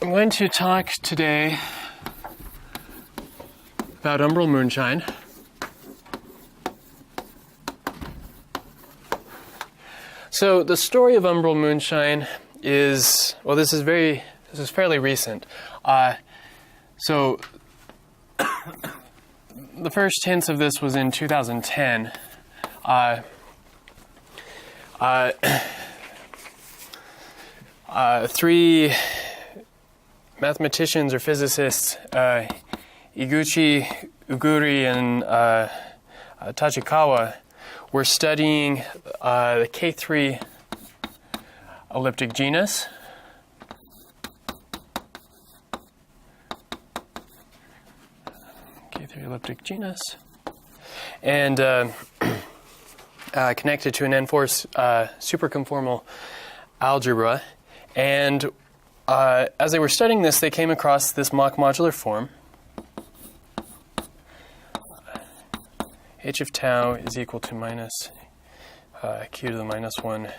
I'm going to talk today about Umbral Moonshine. So the story of Umbral Moonshine is, well, this is fairly recent. So the first hints of this was in 2010. Three mathematicians or physicists, Iguchi, Uguri, and Tachikawa, were studying the K3 elliptic genus. K3 elliptic genus. And connected to an N4 superconformal algebra. And as they were studying this, they came across this Mach modular form. H of tau is equal to minus q to the minus 1/8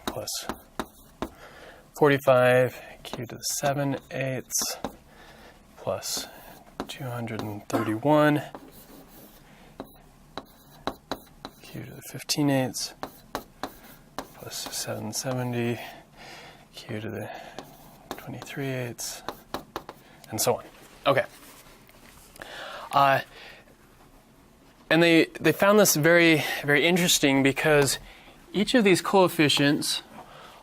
plus 45 q to the 7/8 plus 231 q to the 15/8 plus 770 q to the 23/8 and so on. Okay. And they found this very, very interesting because each of these coefficients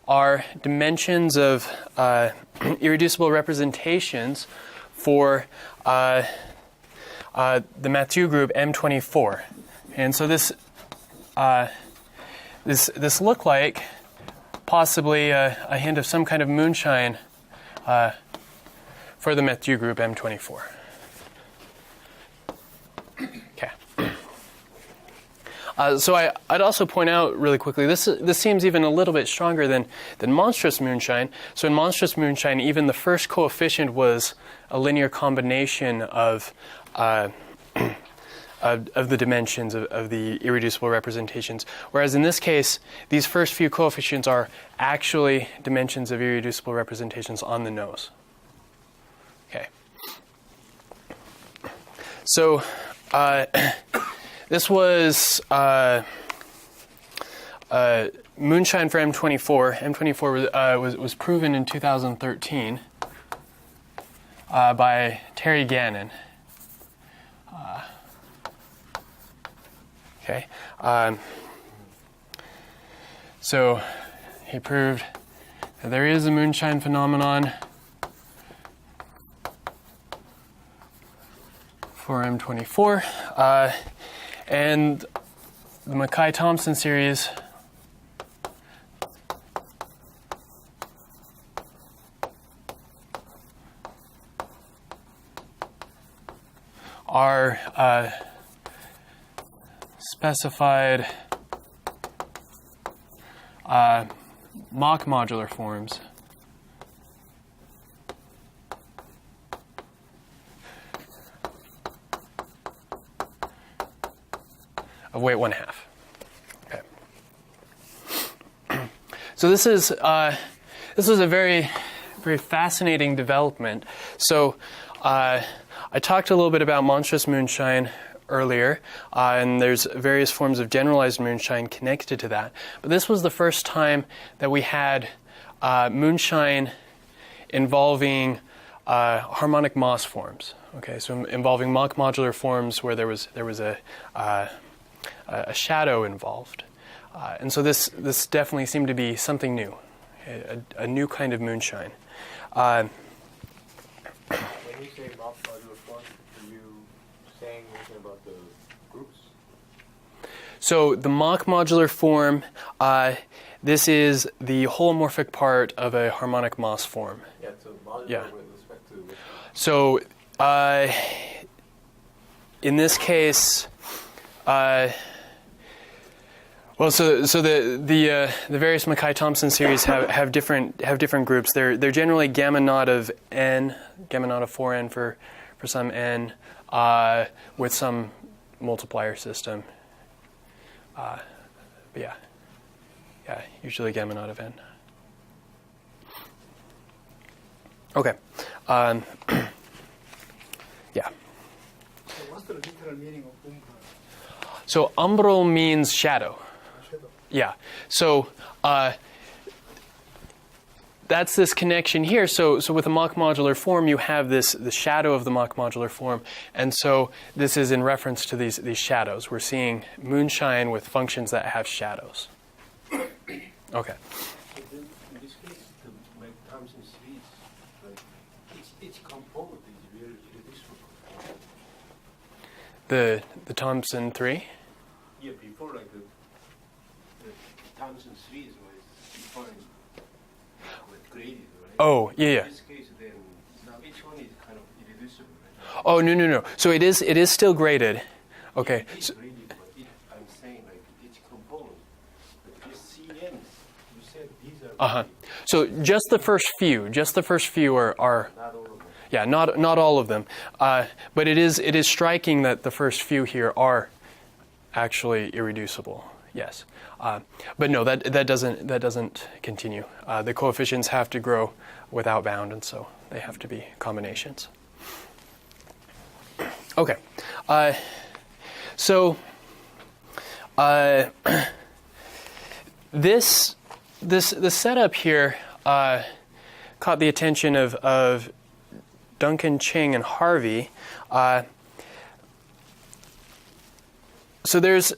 are dimensions of irreducible representations for the Mathieu group M24. And so this looked like possibly a hint of some kind of moonshine for the Mathieu group M24. Okay. So I'd also point out really quickly, this seems even a little bit stronger than Monstrous Moonshine. So in Monstrous Moonshine, even the first coefficient was a linear combination of the dimensions of the irreducible representations. Whereas in this case, these first few coefficients are actually dimensions of irreducible representations on the nose. Okay. So this was Moonshine for M24. M24 was proven in 2013 by Terry Gannon. Okay. So he proved that there is a moonshine phenomenon for M24. And the Mackay-Thompson series are specified Mach modular forms of weight 1/2. Okay. So this was a very, very fascinating development. So I talked a little bit about Monstrous Moonshine earlier, and there's various forms of generalized moonshine connected to that. But this was the first time that we had moonshine involving harmonic Moss forms. Okay, so involving Mach modular forms where there was a shadow involved. And so this definitely seemed to be something new, a new kind of moonshine. When you say Mach modular form, are you saying anything about the groups? So the Mach modular form, this is the holomorphic part of a harmonic Moss form. Yeah, so modular Yeah. with respect to which? So in this case, well, so the various Mackay-Thompson series have different groups. They're generally gamma naught of n, gamma naught of 4n for some n, with some multiplier system. But yeah, usually gamma naught of n. Okay. Yeah. So what's the literal meaning of umbral? So umbral means shadow. Shadow. Yeah. So that's this connection here. So with a Mach modular form, you have the shadow of the Mach modular form, and so this is in reference to these shadows. We're seeing moonshine with functions that have shadows. Okay. But then in this case, the Thompson series, like each component is very reducible. The Thompson 3. Yeah, before like the Thompson series was defined with graded, right? Oh, yeah. In this case, then now each one is kind of irreducible, right? Oh, no. So it is still graded. Okay. It is graded, but I'm saying like each component, like these CMs, you said these are graded, So just the first few are not all of them. yeah, not all of them. But it is striking that the first few here are actually irreducible. Yes. But no, that doesn't continue. The coefficients have to grow without bound, and so they have to be combinations. Okay. So this setup here caught the attention of Duncan, Cheng, and Harvey. So there's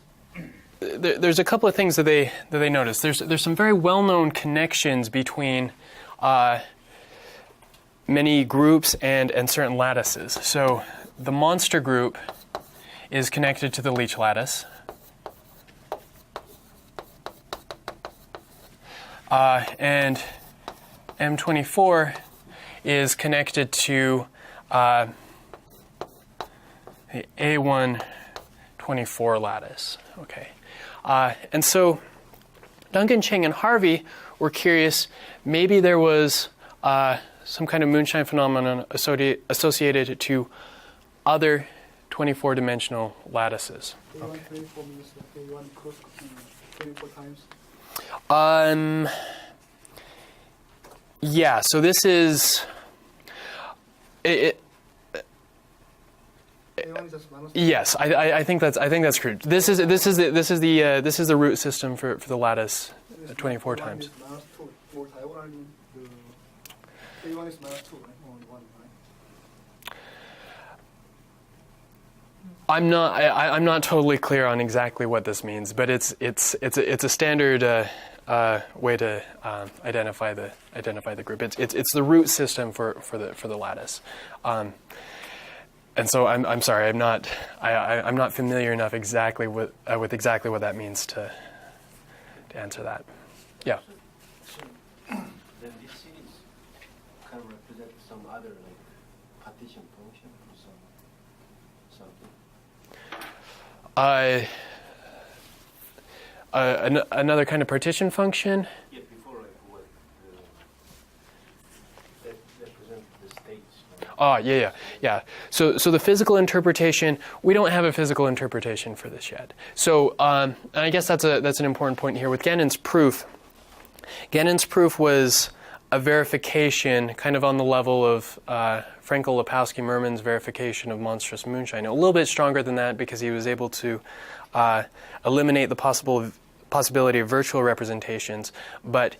a couple of things that they noticed. There's some very well-known connections between many groups and certain lattices. So the monster group is connected to the Leech lattice. And M24 is connected to the A124 lattice. Okay. And so Duncan, Cheng, and Harvey were curious, maybe there was some kind of moonshine phenomenon associated to other 24-dimensional lattices. A1 24 means A1 cross 24 times. Yeah, so this is A1 is just minus. yes, I think that's correct. This is the root system for the lattice 24 A1 times. is minus 2. For Taiwan, the A1 is minus 2, right? Only 1, right? I'm not totally clear on exactly what this means, but it's a standard way to identify the group. It's the root system for the lattice, and so I'm sorry, I'm not familiar enough exactly with exactly what that means to answer that. Yeah. So then this series kind of represents some other like partition function or something. Another kind of partition function. Yeah, before like what that represents the states. Right? Yeah. So the physical interpretation, we don't have a physical interpretation for this yet. So and I guess that's an important point here with Gannon's proof. Gannon's proof was a verification, kind of on the level of Frankel-Lapowski-Merman's verification of Monstrous Moonshine. A little bit stronger than that because he was able to eliminate the possibility of virtual representations, but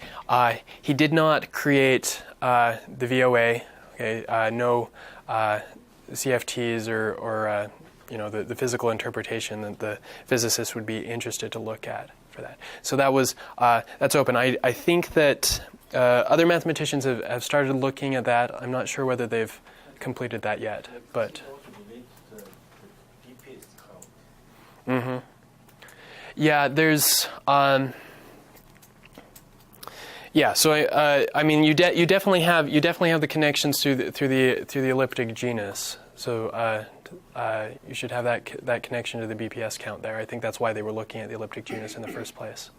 he did not create the VOA. Okay, no CFTs or the physical interpretation that the physicists would be interested to look at for that. So that's open. I think that other mathematicians have started looking at that. I'm not sure whether they've completed that yet, but. It also relates to the DPS count. Mm-hmm. Yeah, there's. Yeah, so I mean, you definitely have the connections through the elliptic genus. So you should have that connection to the BPS count there. I think that's why they were looking at the elliptic genus in the first place.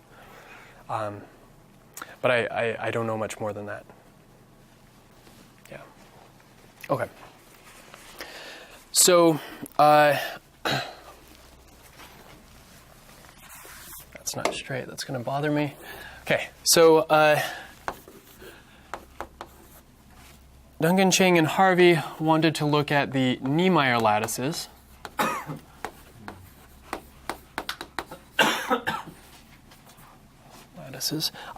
But I don't know much more than that. Yeah. Okay. So that's not straight. That's going to bother me. Okay. So Duncan, Cheng, and Harvey wanted to look at the Niemeyer lattices.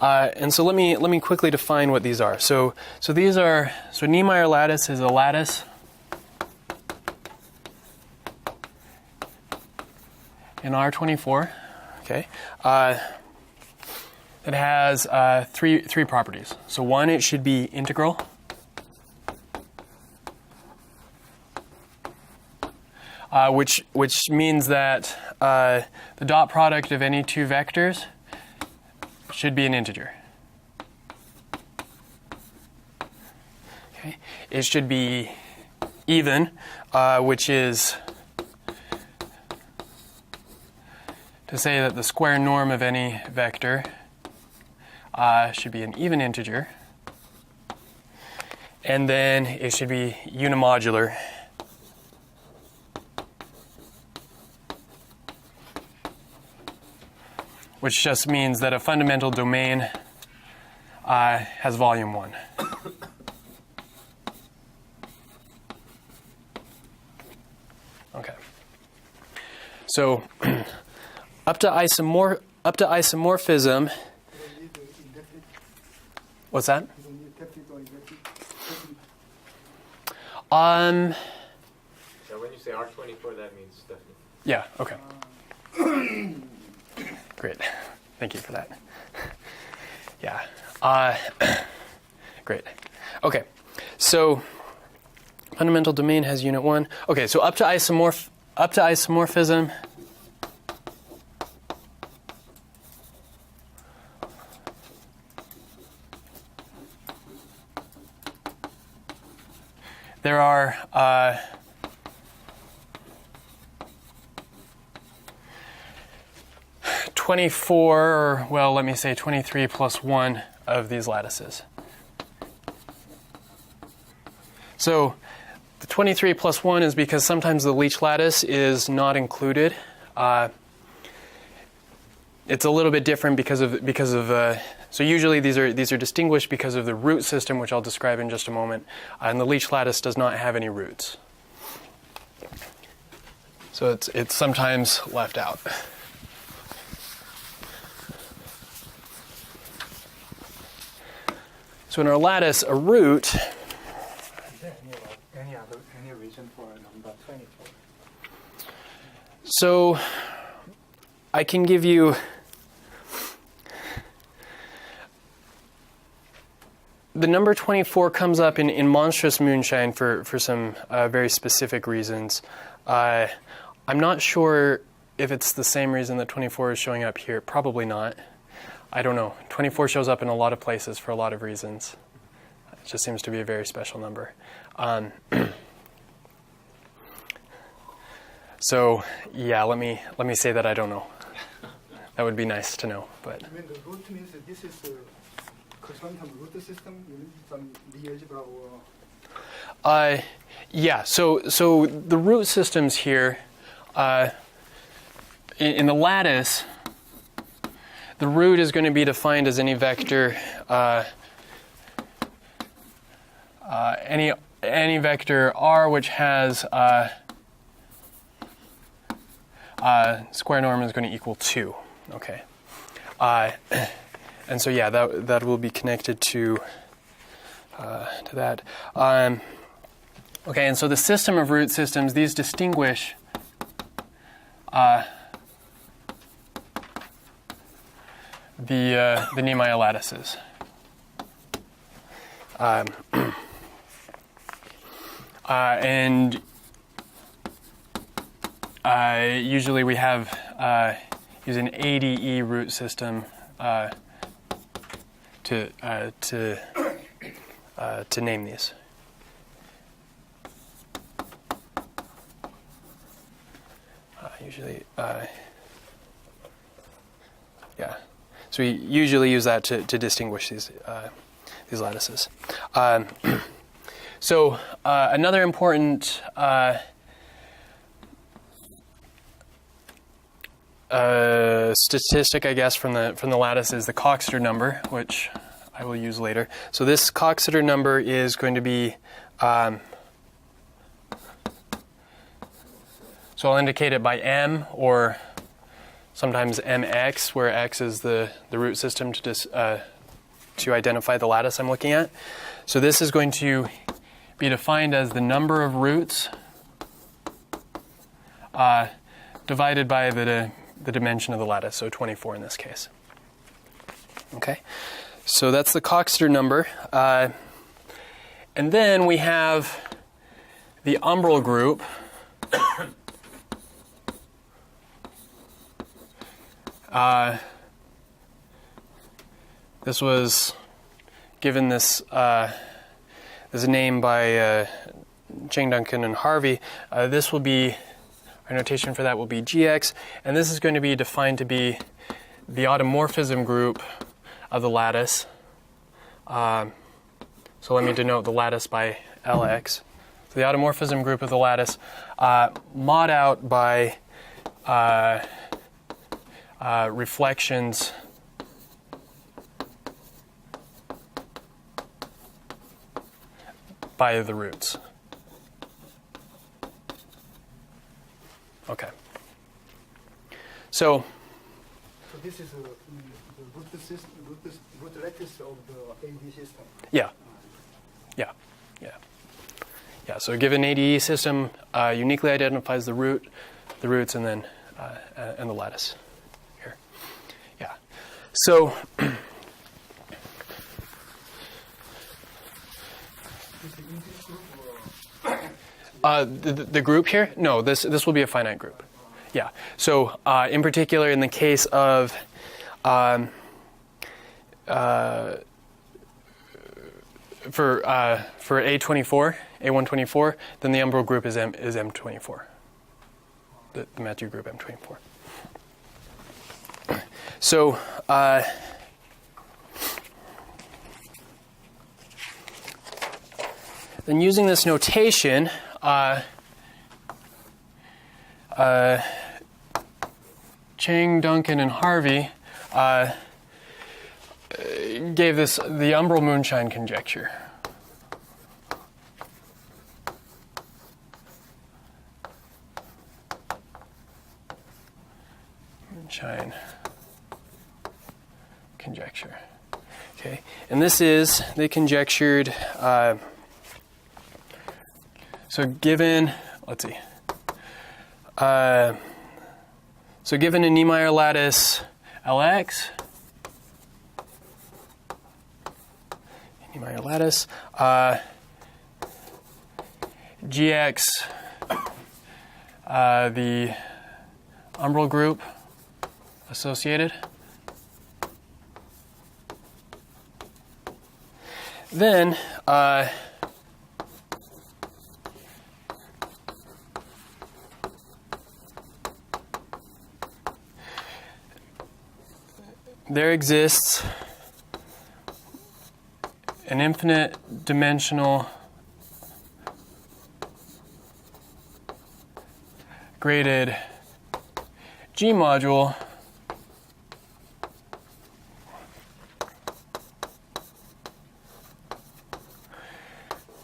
And so let me quickly define what these are. So Niemeyer lattice is a lattice in R24. Okay. It has three properties. So one, it should be integral. Which means that the dot product of any two vectors should be an integer. Okay. It should be even, which is to say that the square norm of any vector should be an even integer. And then it should be unimodular. Which just means that a fundamental domain has volume 1. Okay. So up to isomorphism. What's that? So when you say R24, that means definite. Yeah. Okay. Great. Thank you for that. Yeah. Great. Okay. So fundamental domain has unit 1. Okay, so up to isomorphism. There are 24, or well, let me say 23 plus 1 of these lattices. So the 23 plus 1 is because sometimes the Leech lattice is not included. It's a little bit different because of so usually these are distinguished because of the root system, which I'll describe in just a moment. And the Leech lattice does not have any roots, so it's sometimes left out. So in our lattice, a root. Is there any reason for number 24? So I can give you the number 24 comes up in Monstrous Moonshine for some very specific reasons. I'm not sure if it's the same reason that 24 is showing up here. Probably not. I don't know. 24 shows up in a lot of places for a lot of reasons. It just seems to be a very special number. So yeah, let me say that I don't know. That would be nice to know, but. I mean, the root means that this is quantum root system. You mean some algebra or? Yeah. So the root systems here in the lattice. The root is going to be defined as any vector, any vector R which has square norm is going to equal 2. Okay, and so yeah, that will be connected to that. Okay, and so the system of root systems, these distinguish. The Niemeier lattices. And usually we have use an ADE root system to name these. Usually, yeah. So we usually use that to distinguish these lattices. So another important statistic, I guess, from the lattice is the Coxeter number, which I will use later. So this Coxeter number is going to be, so I'll indicate it by m, or sometimes mx, where x is the root system to identify the lattice I'm looking at. So this is going to be defined as the number of roots divided by the dimension of the lattice, so 24 in this case. Okay, so that's the Coxeter number. And then we have the Umbral group. This was given this name by Cheng, Duncan, and Harvey. This will be, our notation for that will be GX, and this is going to be defined to be the automorphism group of the lattice. So let me denote the lattice by LX. So the automorphism group of the lattice, mod out by reflections by the roots. Okay. So this is the root lattice of the AD system. Yeah. So a given ADE system uniquely identifies the roots, and then and the lattice here. Yeah. So the group here? No, this will be a finite group. Yeah. So in particular, in the case of for A24, A124, then the Umbral group is M24. The Mathieu group M24. So then using this notation, Cheng, Duncan, and Harvey gave this the Umbral Moonshine conjecture. Moonshine conjecture. Okay, and this is, they conjectured, so given, let's see, so given a Niemeyer lattice LX, Niemeyer lattice, GX, the Umbral group associated. Then there exists an infinite dimensional graded G module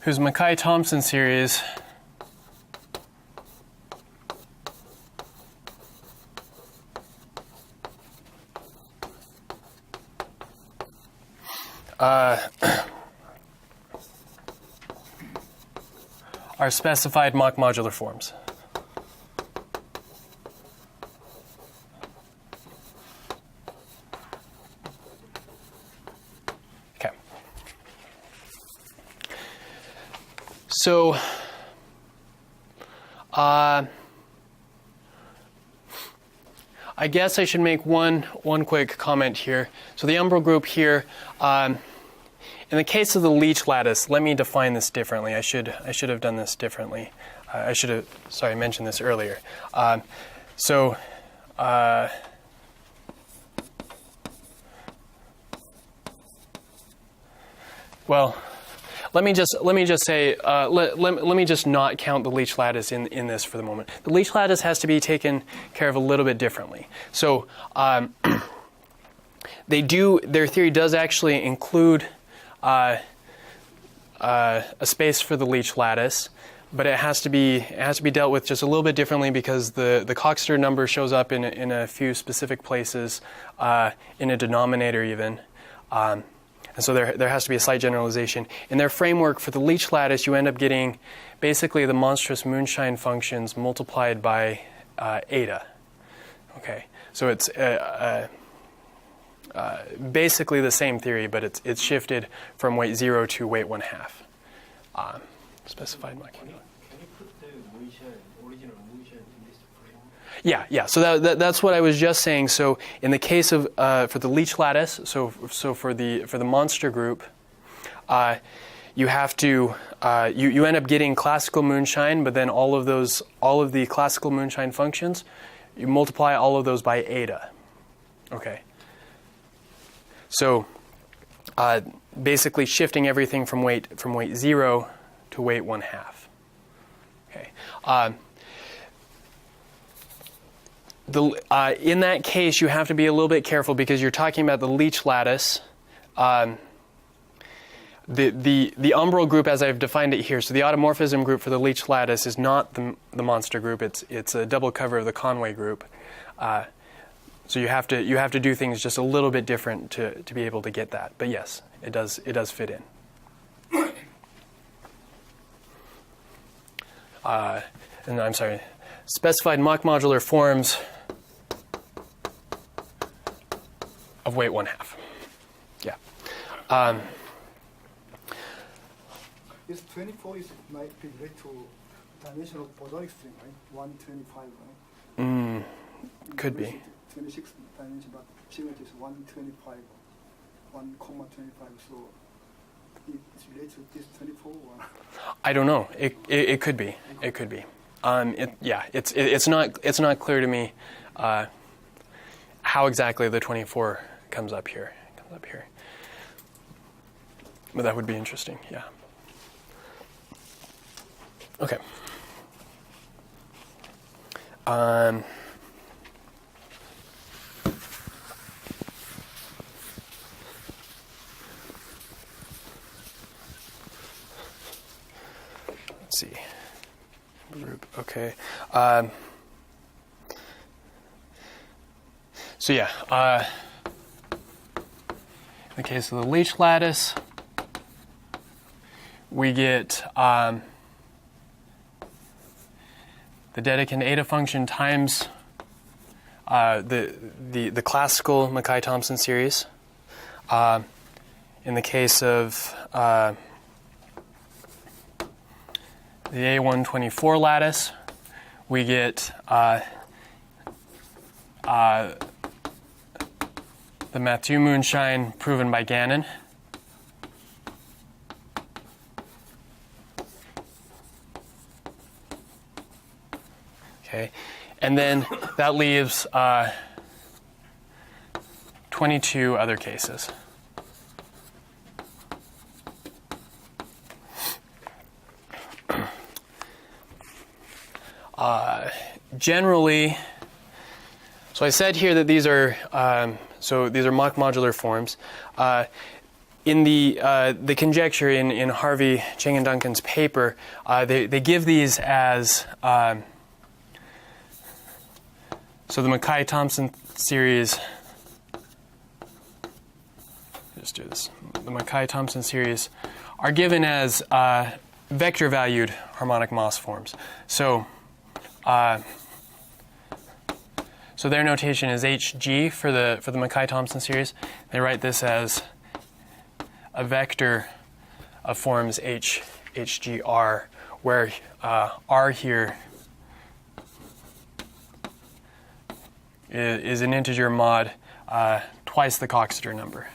whose Mackay-Thompson series are specified Mach modular forms. Okay. So, I guess I should make one quick comment here. So the Umbral group here, in the case of the Leech lattice, let me define this differently. I should have done this differently. I should have, mentioned this earlier. Well, let me just say, let me just not count the Leech lattice in this for the moment. The Leech lattice has to be taken care of a little bit differently. So Their theory does actually include a space for the Leech lattice, but it has to be dealt with just a little bit differently because the Coxeter number shows up in a few specific places, in a denominator even, and so there has to be a slight generalization. In their framework for the Leech lattice, you end up getting basically the Monstrous Moonshine functions multiplied by eta. Okay, so it's basically the same theory, but it's shifted from weight 0 to weight 1/2. Specified Mach. Can you put the moonshine, original moonshine in this framework? Yeah. So that's what I was just saying. So in the case of for the Leech lattice, so for the monster group, you have to you end up getting classical moonshine, but then all of the classical moonshine functions, you multiply all of those by eta. Okay. So basically shifting everything from weight 0 to weight 1/2. Okay. In that case, you have to be a little bit careful because you're talking about the Leech lattice. The Umbral group, as I've defined it here, so the automorphism group for the Leech lattice is not the monster group. It's a double cover of the Conway group. So you have to do things just a little bit different to be able to get that. But yes, it does fit in. And I'm sorry, specified Mach modular forms of weight 1/2. Yeah. This 24 might be related to dimensional bosonic string, right? 125, right? Could be. 26 dimension, but geometry is 125, 1,25. So it's related to this 24 or? I don't know. It could be. It could be. It's not clear to me how exactly the 24 comes up here. But that would be interesting. Yeah. Okay. Let's see. Group. Okay. So yeah. In the case of the Leech lattice, we get the Dedekind eta function times the classical Mackay-Thompson series. In the case of the A124 lattice, we get the Mathieu moonshine proven by Gannon. Okay, and then that leaves 22 other cases. Generally, so I said here that these are Mach modular forms. In the conjecture in Harvey, Cheng, and Duncan's paper, they give these as so the Mackay-Thompson series. Just do this. The Mackay-Thompson series are given as vector-valued harmonic Moss forms. So their notation is Hg for the Mackay-Thompson series. They write this as a vector of forms Hgr, where R here is an integer mod twice the Coxeter number.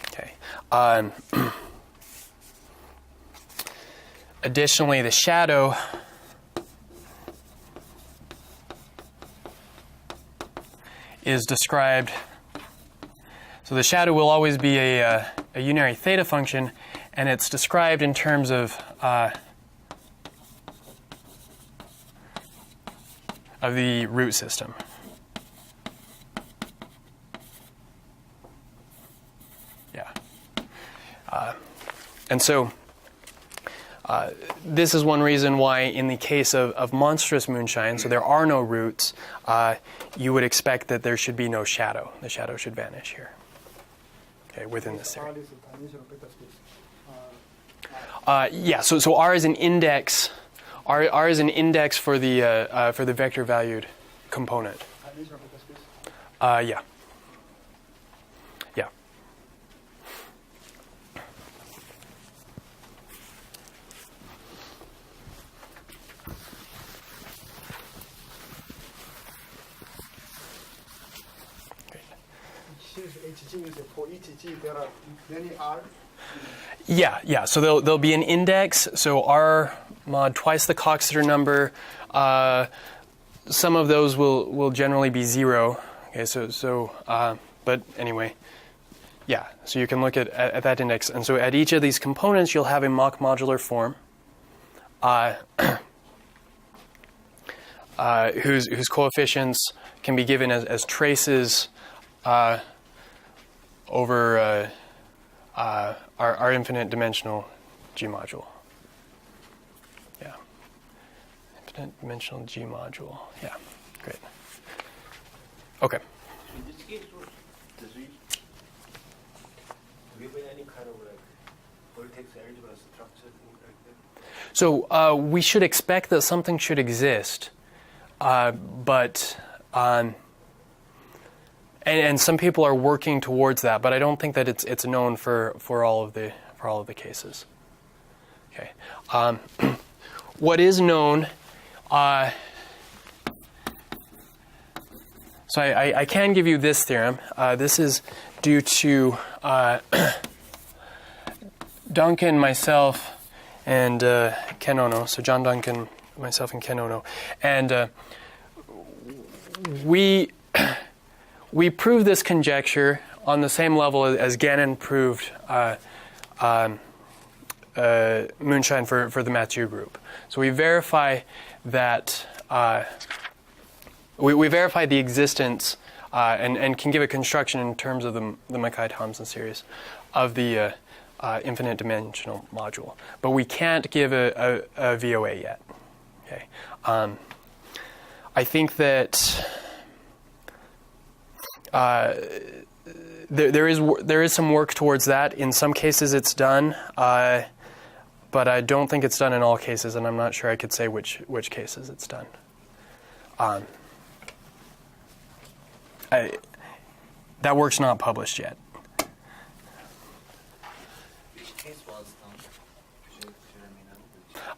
Okay. Additionally, the shadow is described. So the shadow will always be a unary theta function, and it's described in terms of root system. Yeah. And so this is one reason why in the case of Monstrous Moonshine, so there are no roots, you would expect that there should be no shadow. The shadow should vanish here. Okay, within this theory. Yeah, so R is an index. R is an index for the vector valued component. Yeah. Yeah. For each G, there are many R. Yeah. So there'll be an index. So R mod twice the Coxeter number. Some of those will generally be 0. Okay. But anyway, yeah. So you can look at that index, and so at each of these components, you'll have a Mach modular form, whose coefficients can be given as traces over our infinite dimensional G module. Yeah. Infinite dimensional G module. Yeah. Great. Okay. In this case, do we have any kind of like vertex algebra structure thing like that? So we should expect that something should exist, but and some people are working towards that, but I don't think that it's known for all of the cases. Okay. What is known? So I can give you this theorem. This is due to Duncan, myself, and Ken Ono. So John Duncan, myself, and Ken Ono, and we proved this conjecture on the same level as Gannon proved moonshine for the Mathieu group. So we verify that we verify the existence and can give a construction in terms of the Mackay-Thomson series of the infinite dimensional module, but we can't give a VOA yet. Okay, I think that. There is some work towards that. In some cases, it's done, but I don't think it's done in all cases, and I'm not sure I could say which cases it's done. That work's not published yet. Which case was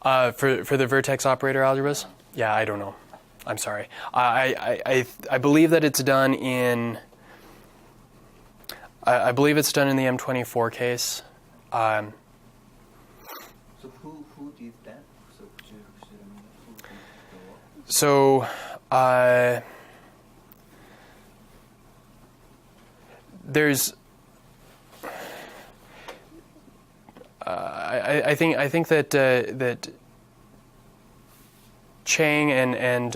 done? For the vertex operator algebras? Yeah, I don't know. I'm sorry. I believe that it's done in. I believe it's done in the M24 case. So who did that? So could you let me know who did the work? So there's. I think that Cheng and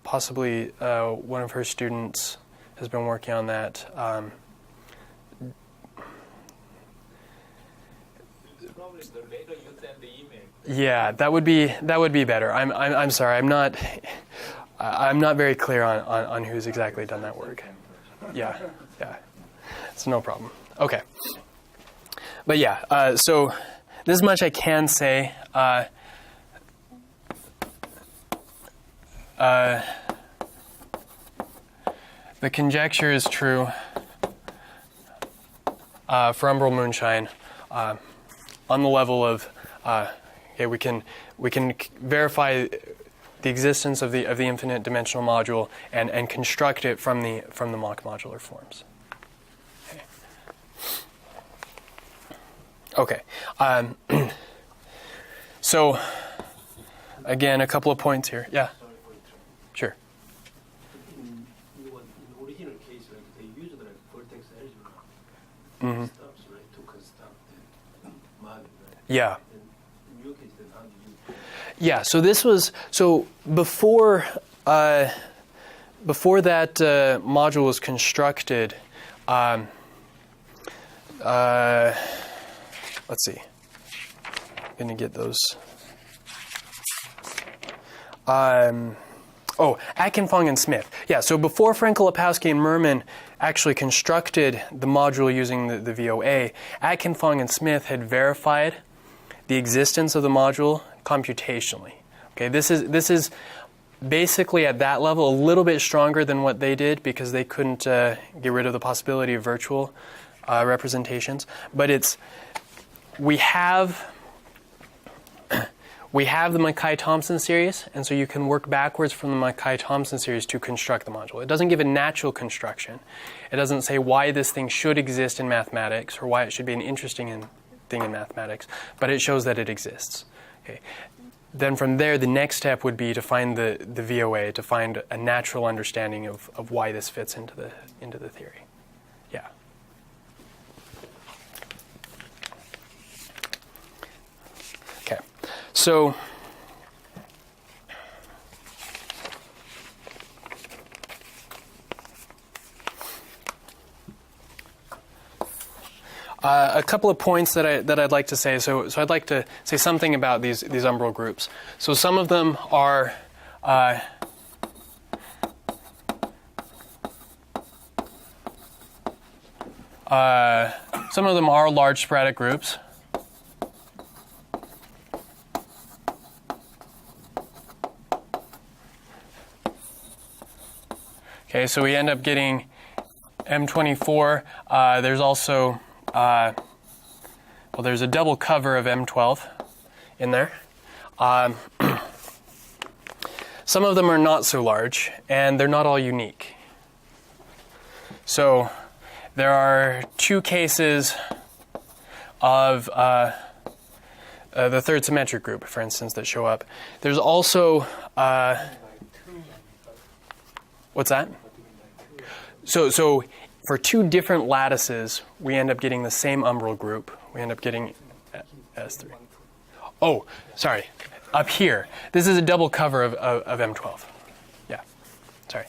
possibly one of her students has been working on that. Probably the later you send the email. Yeah, that would be better. I'm sorry. I'm not very clear on who's exactly done that work. Yeah, it's no problem. Okay, but yeah. So this much I can say. The conjecture is true for Umbral Moonshine on the level of we can verify the existence of the infinite dimensional module and construct it from the Mach modular forms. Okay. So again, a couple of points here. Yeah. Sure. In the original case, like they used like vertex algebra stuff, right, to construct the model, right? Yeah. And in your case, then how do you? Yeah. So this was before before that module was constructed, let's see. I'm going to get those. Akinfong and Smith. Yeah, so before Frenkel, Lepowski, and Merman actually constructed the module using the VOA, Akinfong and Smith had verified the existence of the module computationally. Okay, this is basically at that level a little bit stronger than what they did because they couldn't get rid of the possibility of virtual representations. But we have the Mackay-Thompson series, and so you can work backwards from the Mackay-Thompson series to construct the module. It doesn't give a natural construction. It doesn't say why this thing should exist in mathematics or why it should be an interesting thing in mathematics, but it shows that it exists. Okay. Then from there, the next step would be to find the VOA, to find a natural understanding of why this fits into the theory. Yeah. Okay. So a couple of points that I'd like to say. So I'd like to say something about these umbral groups. So some of them are large sporadic groups. Okay, so we end up getting M24. There's also there's a double cover of M12 in there. Some of them are not so large, and they're not all unique. So there are two cases of the third symmetric group, for instance, that show up. There's also what's that? So for two different lattices, we end up getting the same umbral group. We end up getting S3. Oh, sorry. Up here. This is a double cover of M12. Yeah. Sorry.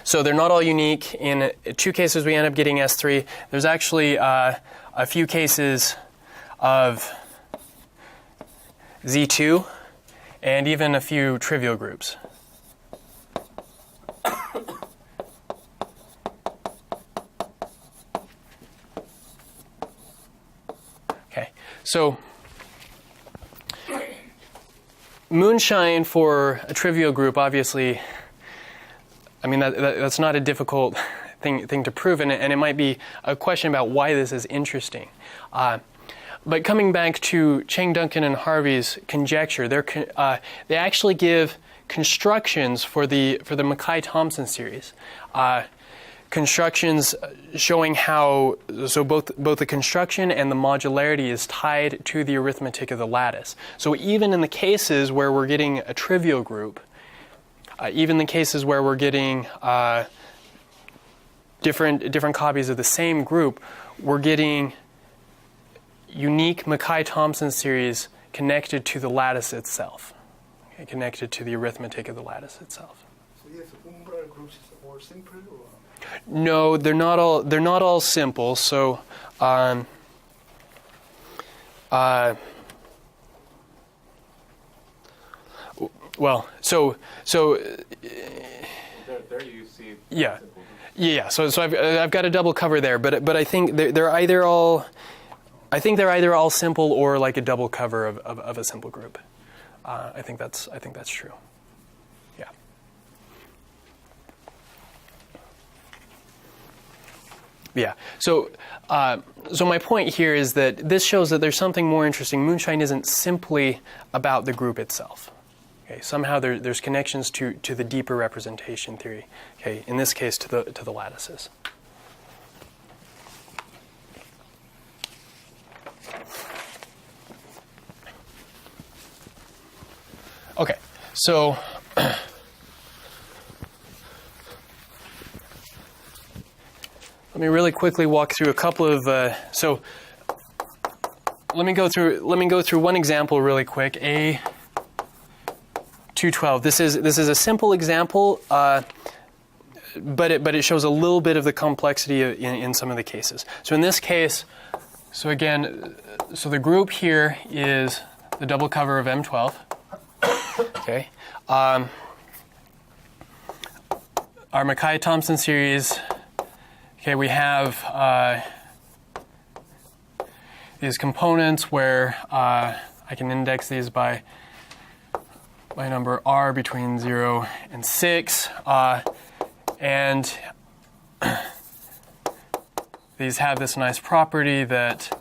So they're not all unique. In two cases, we end up getting S3. There's actually a few cases of Z2 and even a few trivial groups. Okay, so moonshine for a trivial group, obviously, I mean, that's not a difficult thing to prove, and it might be a question about why this is interesting. But coming back to Cheng, Duncan, and Harvey's conjecture, they actually give constructions for the Mackay-Thompson series. Constructions showing how both the construction and the modularity is tied to the arithmetic of the lattice. So even in the cases where we're getting a trivial group, even the cases where we're getting different copies of the same group, we're getting unique Mackay-Thompson series connected to the lattice itself, okay, connected to the arithmetic of the lattice itself. So yes, umbral groups is more simple, or? No, they're not all simple. So, well, so there you see. Yeah, yeah. So I've got a double cover there, but I think they're either all simple or like a double cover of a simple group. I think that's true. Yeah. Yeah. So my point here is that this shows that there's something more interesting. Moonshine isn't simply about the group itself. Okay. Somehow there's connections to the deeper representation theory. Okay. In this case, to the lattices. Okay. So. Let me really quickly walk through a couple of. So let me go through one example really quick. A2 212. This is a simple example, but it shows a little bit of the complexity in some of the cases. So in this case, so again, so the group here is the double cover of M12. Okay. Our Mackay-Thompson series. Okay, we have these components where I can index these by number r between 0 and 6, and these have this nice property that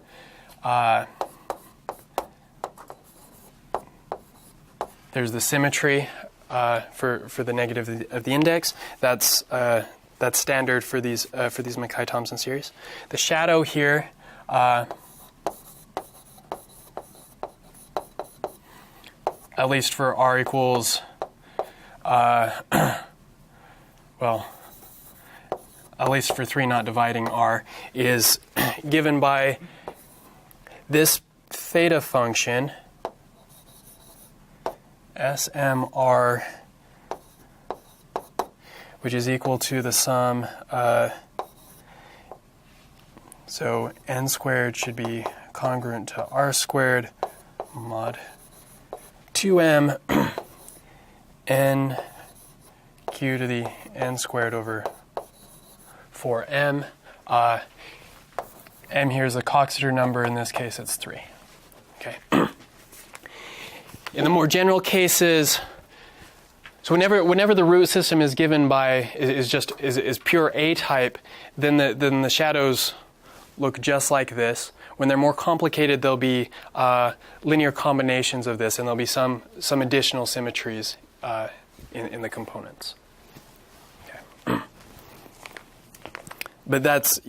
there's the symmetry for the negative of the index. That's standard for these Mackay-Thompson series. The shadow here. At least for r equals, well, at least for 3 not dividing r, is given by this theta function, SMR, which is equal to the sum, so n squared should be congruent to r squared mod 2m n q to the n squared over 4m. M here is a Coxeter number. In this case, it's 3. Okay. In the more general cases, so whenever the root system is given by is pure A type, then the shadows look just like this. When they're more complicated, there'll be linear combinations of this, and there'll be some additional symmetries in the components. Okay. But that's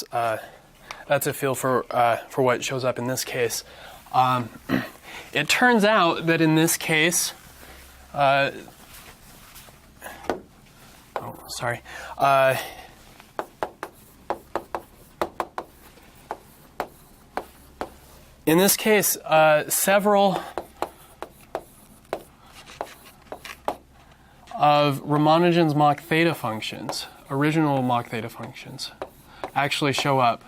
a feel for what shows up in this case. It turns out that in this case, in this case, several of Ramanujan's Mach theta functions, original Mach theta functions, actually show up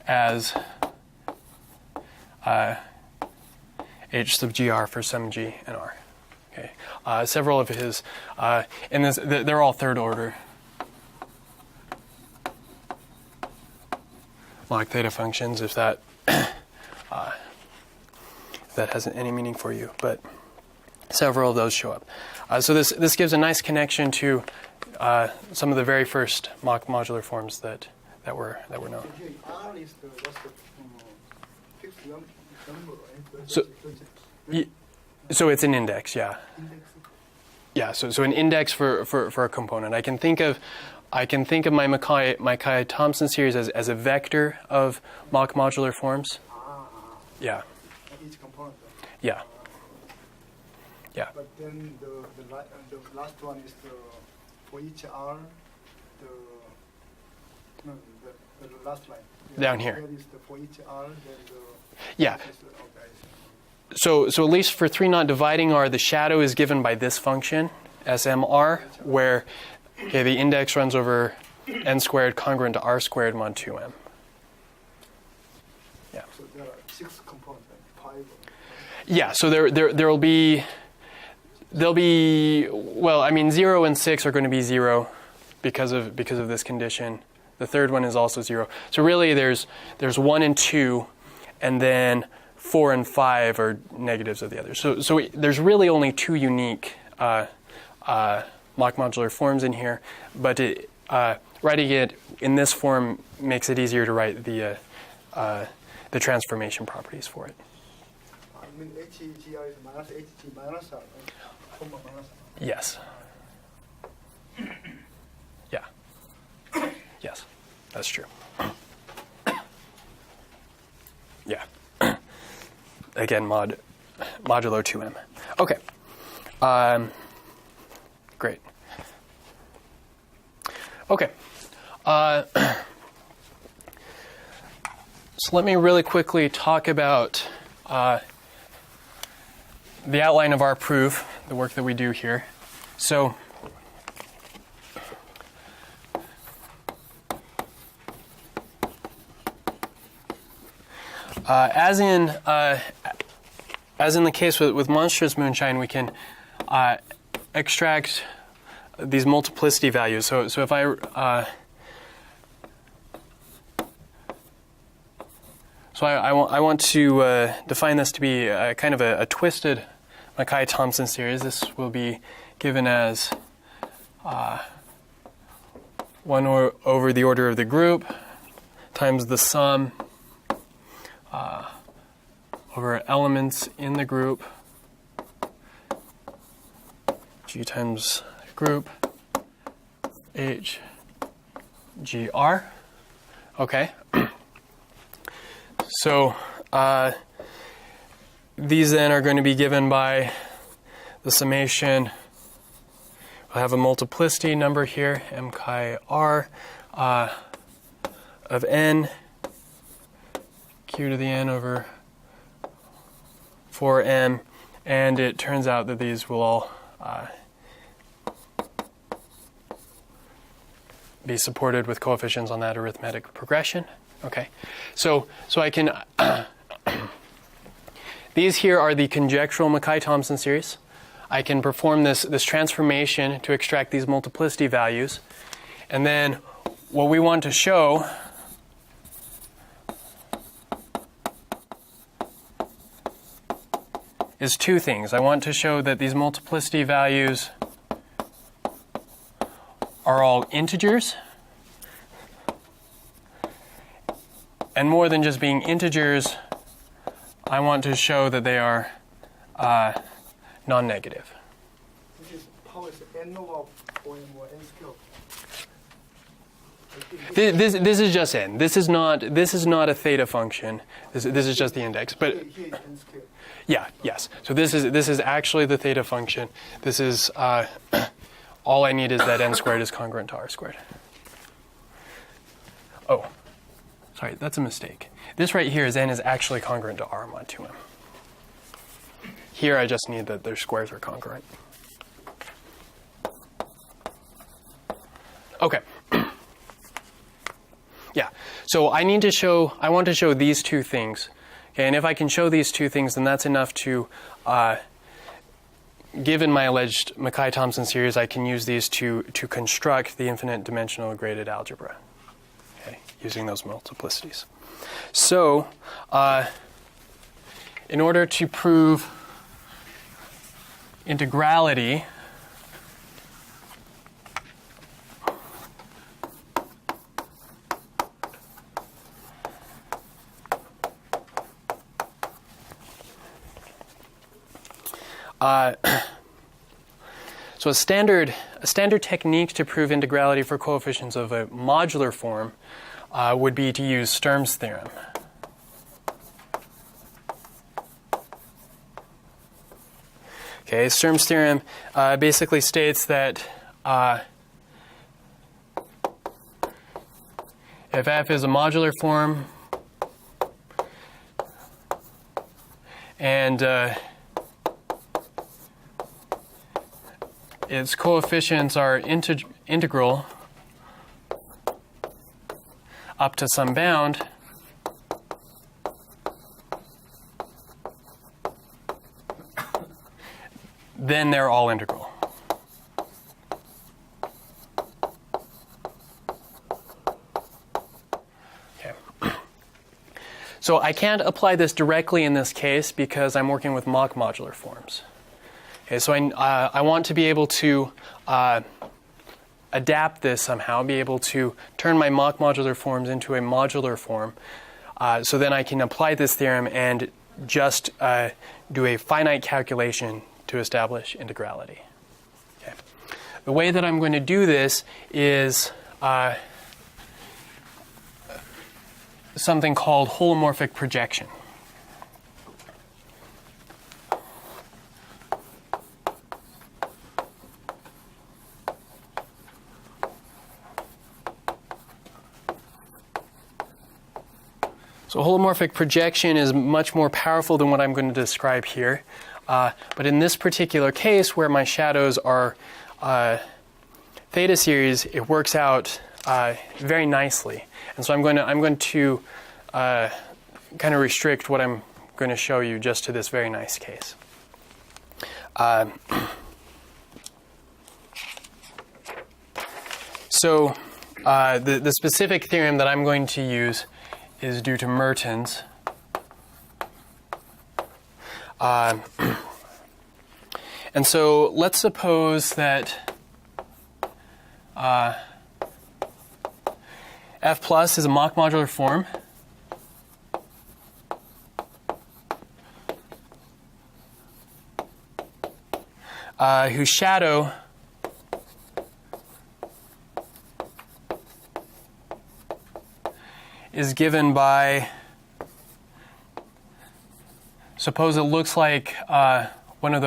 as H sub gr for some g and r. Okay. Several of his, and they're all third order Mach theta functions, if that has any meaning for you. But several of those show up. So this gives a nice connection to some of the very first Mach modular forms that were known. R is what's the fixed number, right? So it's an index, yeah. Index. Yeah, so an index for a component. I can think of my Mackay-Thompson series as a vector of Mach modular forms. Yeah. Each component. Yeah. Yeah. But then the last one is for each R, the last line. Down here. That is for each R, then the Yeah. So at least for 3 not dividing r, the shadow is given by this function, SMR, where the index runs over n squared congruent to r squared mod 2m. Yeah. So there are 6 components, like 5. Yeah. So there'll be 0 and 6 are going to be 0 because of this condition. The third one is also 0. So really there's 1 and 2, and then 4 and 5 are negatives of the others. So there's really only 2 unique Mach modular forms in here, but writing it in this form makes it easier to write the transformation properties for it. I mean, HGR is minus HG minus R, right? Comma minus R. Yes. Yeah. Yes, that's true. Yeah. Again, modulo 2m. Okay. Great. Okay. So let me really quickly talk about the outline of our proof, the work that we do here. So as in the case with Monstrous Moonshine, we can extract these multiplicity values. So if I I want to define this to be kind of a twisted Mackay-Thompson series. This will be given as 1 over the order of the group times the sum over elements in the group, G times group, H, G, R. Okay. So these then are going to be given by the summation. I have a multiplicity number here, m chi r, of n, q to the n over 4m, and it turns out that these will all be supported with coefficients on that arithmetic progression. Okay, so I can these here are the conjectural Mackay-Thompson series. I can perform this transformation to extract these multiplicity values, and then what we want to show is two things. I want to show that these multiplicity values are all integers, and more than just being integers, I want to show that they are non-negative. This is how is n over 4m or n squared? This is just n. This is not a theta function. This is just the index. But Here is n squared. yeah, yes. So this is actually the theta function. This is all I need is that n squared is congruent to r squared. Oh, sorry, that's a mistake. This right here is n is actually congruent to r mod 2m. Here I just need that their squares are congruent. Okay. Yeah. So I want to show these two things. Okay, and if I can show these two things, then that's enough to, given my alleged Mackay-Thompson series, I can use these to construct the infinite dimensional graded algebra, okay, using those multiplicities. So, in order to prove integrality, so a standard technique to prove integrality for coefficients of a modular form would be to use Sturms Theorem. Okay, Sturms Theorem basically states that if f is a modular form and its coefficients are integral up to some bound, then they're all integral. Okay. So I can't apply this directly in this case because I'm working with mock modular forms. Okay, so I want to be able to adapt this somehow, be able to turn my mock modular forms into a modular form, so then I can apply this theorem and just do a finite calculation to establish integrality. Okay. The way that I'm going to do this is something called Homomorphic Projection. So holomorphic projection is much more powerful than what I'm going to describe here. But in this particular case, where my shadows are theta series, it works out very nicely. And so I'm going to kind of restrict what I'm going to show you just to this very nice case. So the specific theorem that I'm going to use is due to Mertens. And so let's suppose that F plus is a Mach modular form. Whose shadow is given by, suppose it looks like one of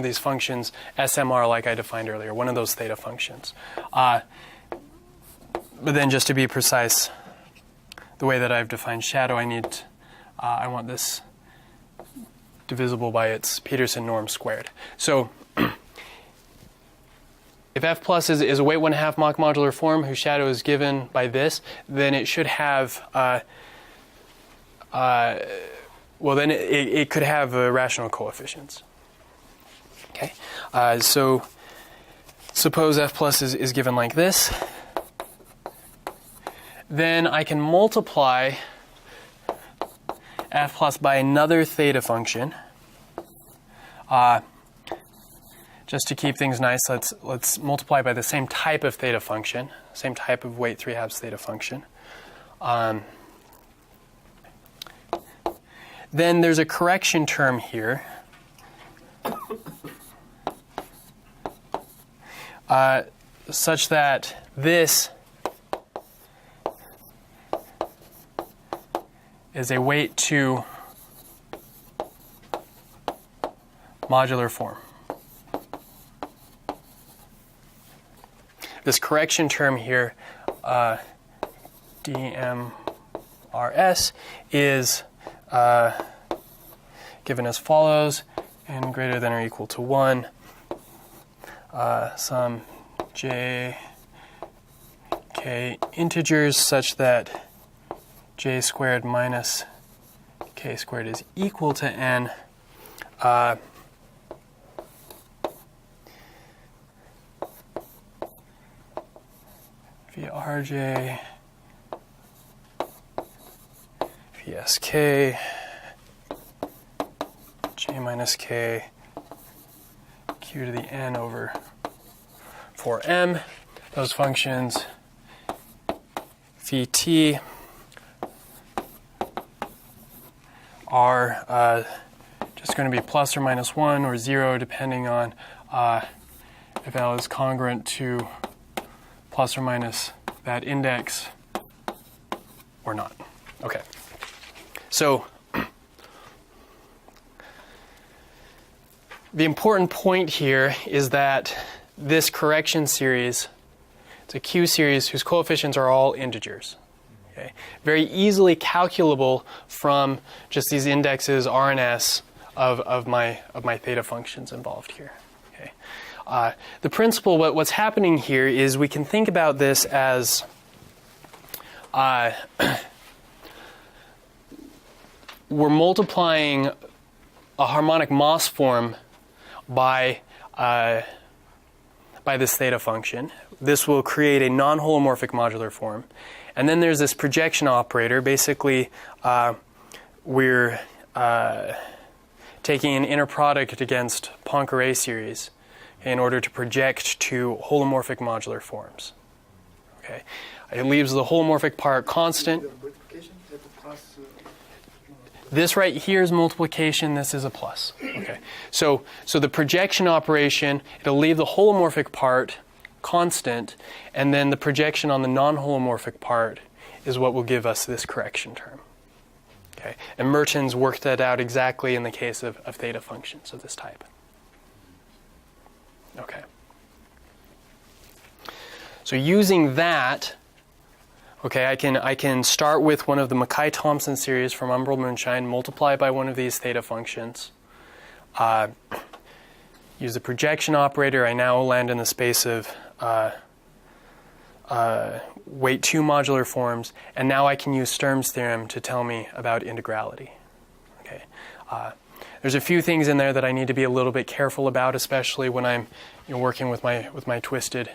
these functions, SMR, like I defined earlier, one of those theta functions. But then, just to be precise, the way that I've defined shadow, I want this divisible by its Peterson norm squared. So if F plus is a weight 1/2 Mach modular form whose shadow is given by this, then it should have, well, then it could have rational coefficients. Okay, so suppose F plus is given like this. Then I can multiply F plus by another theta function. Just to keep things nice, let's multiply by the same type of theta function, same type of weight 3/2 theta function. Then there's a correction term here. Such that this is a weight 2 modular form. This correction term here, DMRS, is given as follows: n greater than or equal to 1, some j k integers such that j squared minus k squared is equal to n. Via rj vsk j minus k q to the n over 4m. Those functions phi t are just going to be plus or minus 1 or 0, depending on if L is congruent to plus or minus that index or not. Okay. So the important point here is that this correction series, it's a Q series whose coefficients are all integers. Okay. Very easily calculable from just these indexes R and S of my theta functions involved here. Okay. The principle, what's happening here is we can think about this as we're multiplying a harmonic Moss form by this theta function. This will create a non-holomorphic modular form. And then there's this projection operator. Basically, we're taking an inner product against Poincare series in order to project to holomorphic modular forms. Okay, it leaves the holomorphic part constant. This right here is multiplication. This is a plus. Okay, so the projection operation, it'll leave the holomorphic part constant, and then the projection on the non-holomorphic part is what will give us this correction term. Okay, and Mertens worked that out exactly in the case of theta functions of this type. Okay. So using that, Okay, I can start with one of the Mackay-Thompson series from Umbral Moonshine, multiply by one of these theta functions. Use the projection operator. I now land in the space of weight 2 modular forms, and now I can use Sturms Theorem to tell me about integrality. Okay, there's a few things in there that I need to be a little bit careful about, especially when I'm working with my twisted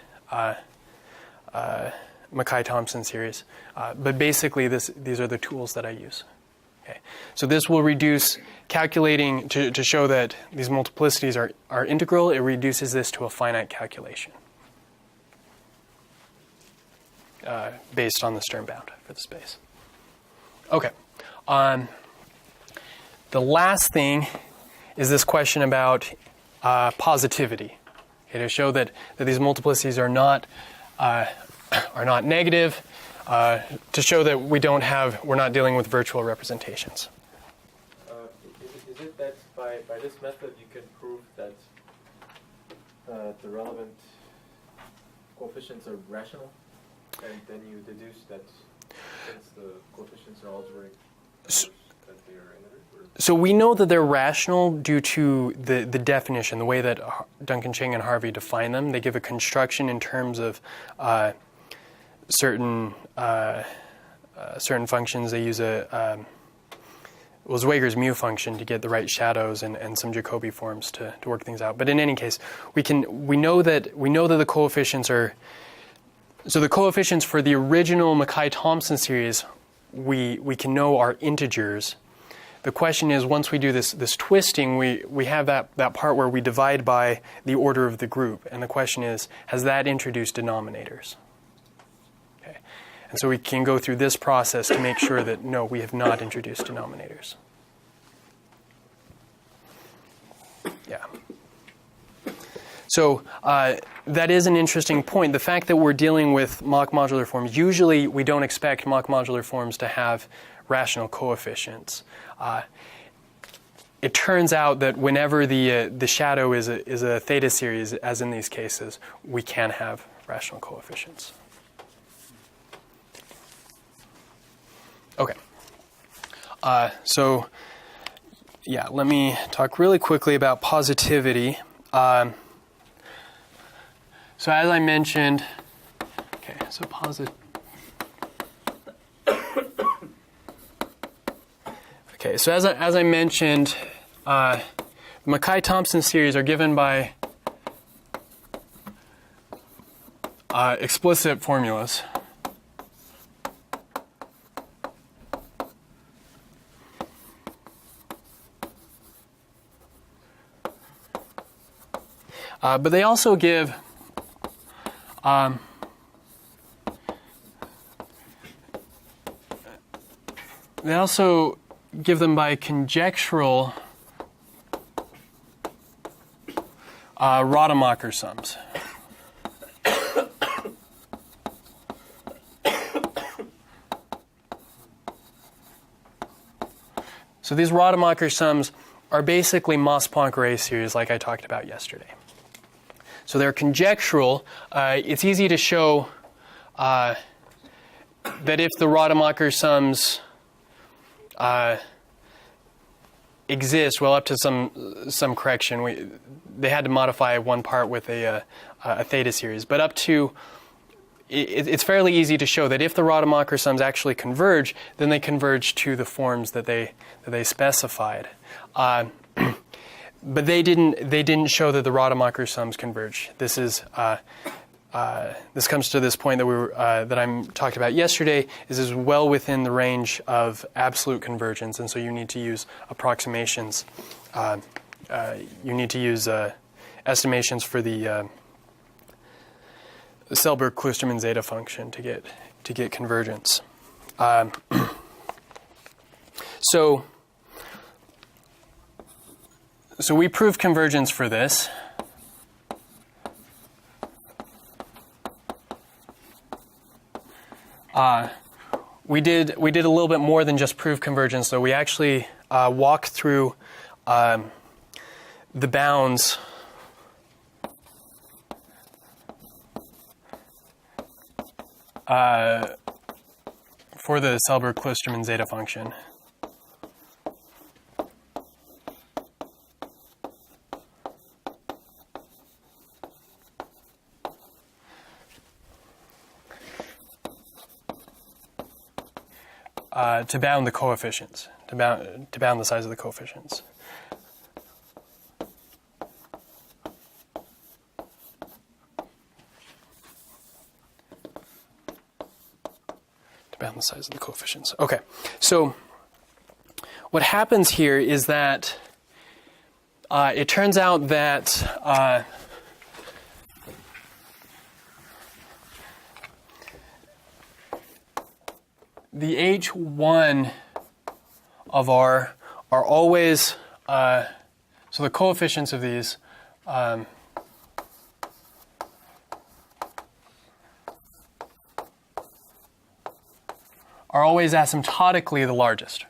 Mackay-Thompson series. But basically, these are the tools that I use. Okay, so this will reduce calculating to show that these multiplicities are integral. It reduces this to a finite calculation based on the Sturm bound for the space. Okay. The last thing is this question about positivity. Okay, to show that these multiplicities are not negative. To show that we're not dealing with virtual representations. Is it that by this method you can prove that the relevant coefficients are rational, and then you deduce that since the coefficients are algebraic, that they are integral? So we know that they're rational due to the definition, the way that Duncan, Cheng, and Harvey define them. They give a construction in terms of certain functions. They use Zweger's mu function to get the right shadows and some Jacobi forms to work things out. But in any case, we know that the coefficients are. So the coefficients for the original Mackay-Thompson series we can know are integers. The question is, once we do this twisting, we have that part where we divide by the order of the group, and the question is, has that introduced denominators? Okay, and so we can go through this process to make sure that no, we have not introduced denominators. Yeah. So that is an interesting point. The fact that we're dealing with Mach modular forms, usually we don't expect Mach modular forms to have rational coefficients. It turns out that whenever the shadow is a theta series, as in these cases, we can have rational coefficients. Okay. So yeah, let me talk really quickly about positivity. So as I mentioned, okay, so okay, so as I mentioned, the Mackay-Thompson series are given by explicit formulas. But they also give them by conjectural Rademacher sums. So these Rademacher sums are basically Moss-Poincare series like I talked about yesterday. So they're conjectural. It's easy to show that if the Rademacher sums exist, well, up to some correction, they had to modify one part with a theta series. But up to, it's fairly easy to show that if the Rademacher sums actually converge, then they converge to the forms that they specified. But they didn't show that the Rademacher sums converge. This comes to this point that I'm talking about yesterday. Is well within the range of absolute convergence, and so you need to use approximations. You need to use estimations for the Selberg-Kloosterman zeta function to get convergence. So we proved convergence for this. We did a little bit more than just prove convergence, though. We actually walked through the bounds for the Selberg-Klosterman zeta function. To bound the coefficients, to bound the size of the coefficients. To bound the size of the coefficients. Okay, so what happens here is that it turns out that the H1 of R are always, so the coefficients of these are always asymptotically the largest.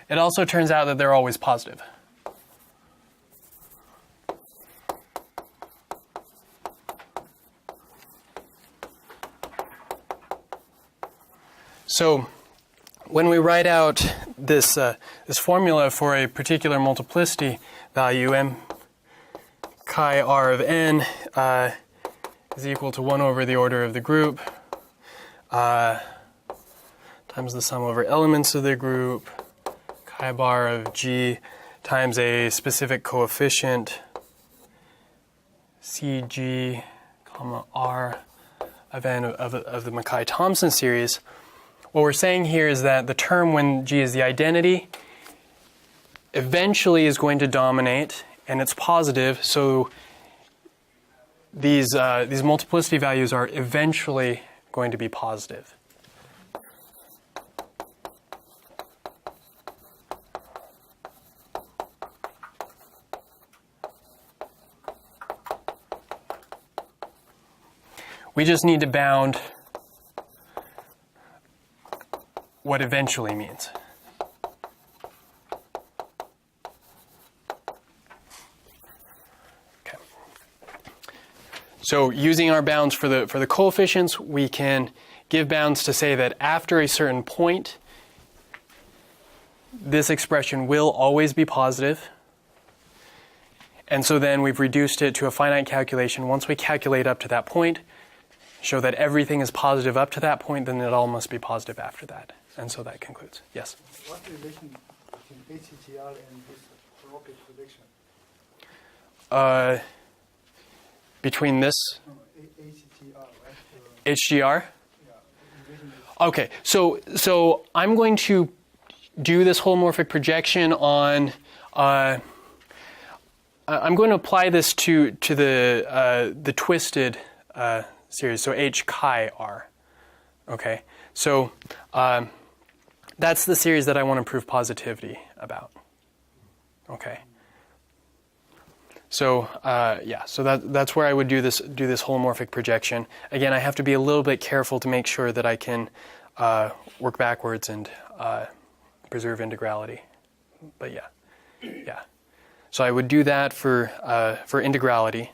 It also turns out that they're always positive. So when we write out this formula for a particular multiplicity value, m chi r of n is equal to 1 over the order of the group times the sum over elements of the group, chi bar of g times a specific coefficient cg, comma r of n of the Mackay-Thomson series. What we're saying here is that the term when g is the identity eventually is going to dominate, and it's positive, so these multiplicity values are eventually going to be positive. We just need to bound what eventually means. Okay. So using our bounds for the coefficients, we can give bounds to say that after a certain point, this expression will always be positive. And so then we've reduced it to a finite calculation. Once we calculate up to that point, show that everything is positive up to that point, then it all must be positive after that. And so that concludes. Yes? What relation between HGR and this homomorphic projection? Between this? No, HGR, right? HGR? Yeah. Okay, so I'm going to do this homomorphic projection on. I'm going to apply this to the twisted series, so H chi R. Okay, so that's the series that I want to prove positivity about. Okay. So so that's where I would do this holomorphic projection. Again, I have to be a little bit careful to make sure that I can work backwards and preserve integrality. But yeah. So I would do that for integrality.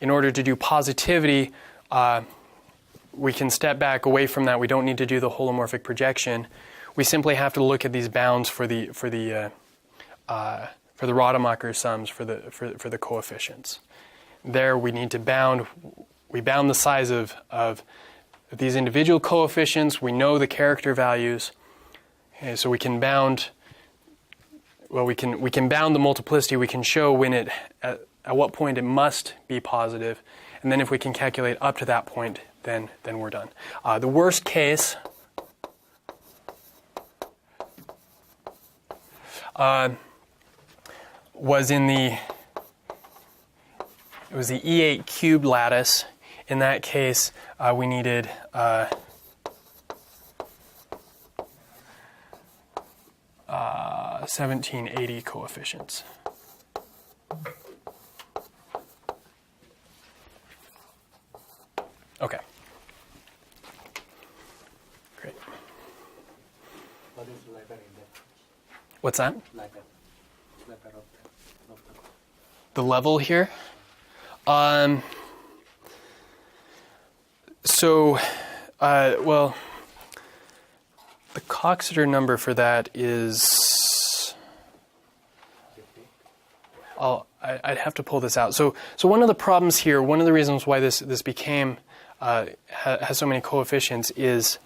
In order to do positivity, we can step back away from that. We don't need to do the holomorphic projection. We simply have to look at these bounds for the Rademacher sums for the coefficients. There we need to bound. We bound the size of these individual coefficients. We know the character values. Okay, so we can bound. Well, we can bound the multiplicity. We can show when at what point it must be positive, and then if we can calculate up to that point, then we're done. The worst case was the E8 cubed lattice. In that case, we needed 1780 coefficients. Okay. Great. What is level in that? What's that? Level of the The level here. Well, the Coxeter number for that is. I'd have to pull this out. So one of the problems here, one of the reasons why this became has so many coefficients is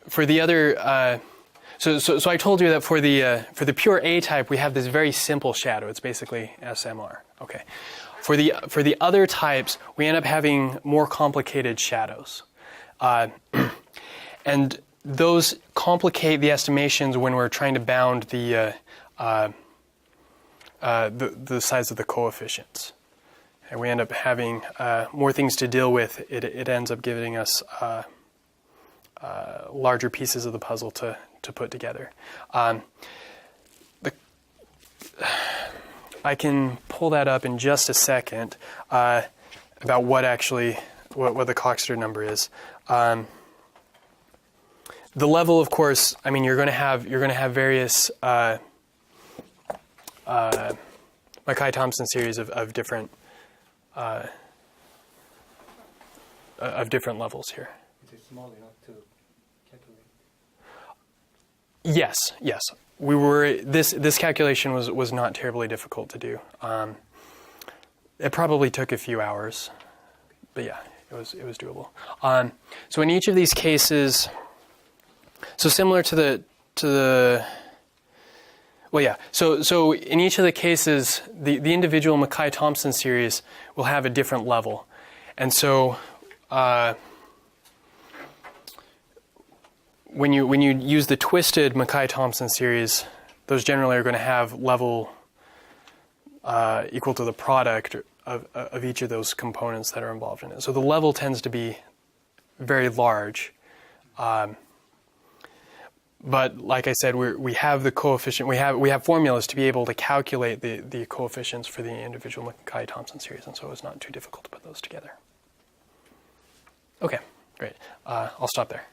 for the other. So I told you that for the pure A type we have this very simple shadow. It's basically SMR. Okay. For the other types we end up having more complicated shadows, and those complicate the estimations when we're trying to bound the size of the coefficients, and we end up having more things to deal with. It ends up giving us larger pieces of the puzzle to put together. I can pull that up in just a second about what the Coxeter number is. The level, of course, I mean, you're going to have various Mackay-Thompson series of different levels here. Is it small enough to calculate? Yes. We were this calculation was not terribly difficult to do. It probably took a few hours, but yeah, it was doable. So in each of these cases, so similar to the well, yeah. So in each of the cases, the individual Mackay-Thompson series will have a different level, and so when you use the twisted Mackay-Thompson series, those generally are going to have level equal to the product of each of those components that are involved in it. So the level tends to be very large. But like I said, we have the coefficient. We have formulas to be able to calculate the coefficients for the individual Mackay-Thompson series, and so it was not too difficult to put those together. Okay, great. I'll stop there.